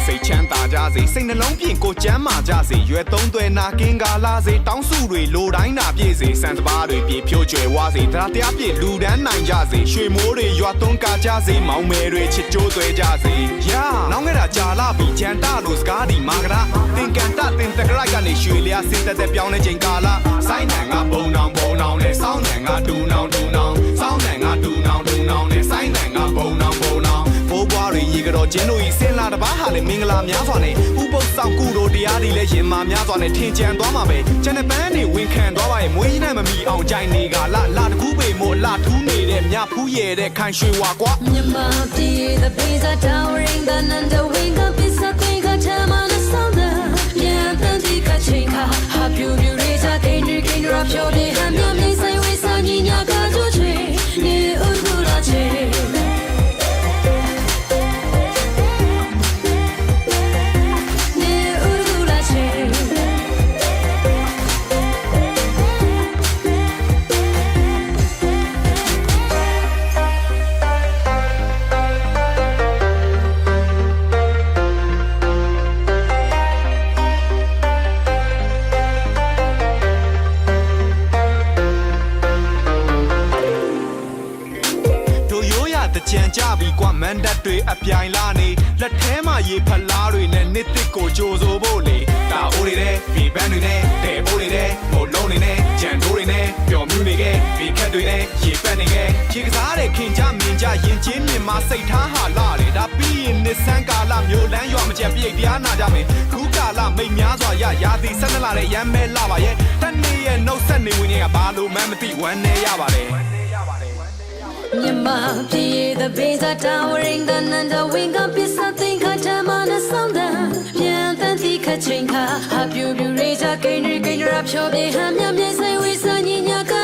စိတ်ချမ်းသာကြစေစိတ်နှလုံးပြင်ကိုကျမ်းမာကြစေရွယ်သုံးသွဲနာကင်းကားလာစေတောင်းစုတွေလိုတိုင်းနာပြည့်စေစံစပါးတွေပြေဖြိုးကျွယ်ဝစေတရားတရားပြည့်လူဒန်းနိုင်ကြစေရွှေမိုးတွေရွာသွန်းကားကြစေမောင်မယ်တွေချစ်ကြိုးသွဲကြစေယာနောင်ငယ်တာကြာလာပြီးဂျန်တာလိုစကားဒီမာကရာတင်ကန်တာတင်တကရိုက်ကနေရွှေလျာစင်တက်ပြောင်းလဲချိန်ကာလာစိုင်းနံကဘုံနောင်နဲ့စောင်းနံကဒူနောင်စောင်းနံကဒူနောင်နဲ့စိုင်းနံကဘုံနောင်ဘိုးဘွားတွေရေကြောကျင်းတို့ဤစင်လာတပားဟာလေမင်္ဂလာများစွာနဲ့ဥပုပ်ဆောင်ကုတို့တရားတွေလည်းရင်မာများစွာနဲ့ထင်ကြံသွားမှာပဲကျန်တဲ့ပန်းတွေဝင်ခံသွားပါရဲ့မွေးကြီးနဲ့မမီအောင်ကြိုင်နေကလာတကူပေမို့လာထူးနေတဲ့မြဖူးရဲတဲ့ခိုင်ရွှေဝါကွာမြန်မာပြည် the pizza towering the nanda wing the pizza thing ka chama na sound yeah then the ka chinga have you raise a king drop your day and you may say we sa ni nya ka jo chwe ni udura cheကြံကြပြီကွာမန်ဒတ်တွေအပြိုင်လာနေလက်ထဲမှာရေဖလားတွေနဲ့နှစ်တစ်ကိုကြိုးစိုးဖို့လေတာအိုးတွေနဲ့ဘီဘန်တွေနဲ့တဲအိုးတွေနဲ့မို့လုံးတွေနဲ့ကြံတိုးတွေနဲ့ပျော်မြူးနေခဲ့ဘီခက်တွေနဲ့ရေပက်နေခဲ့ခြေကစားတဲ့ခင်ကြမြင်ကြရင်ချင်းမြင်မစိတ်ထားဟာလာတယ်ဒါပြီးရင်နှစ်ဆန်းကာလမျိုးလန်းရွာမကျန်ပြိတ်တရားနာကြမယ်ခုကာလမိတ်များစွာရာသီ12လတဲ့ရမ်းမဲလာပါရဲ့တနေ့ရဲ့နှုတ်ဆက်နေဝင်တွေကဘာလို့မှမသိဝမ်းနေရပါတယ်Nyama pie the pizza towering the nanda wing up is something ka chama na sound yeah then the ka chinga have you raise a king drop your be ham yam say we sa ni nya ka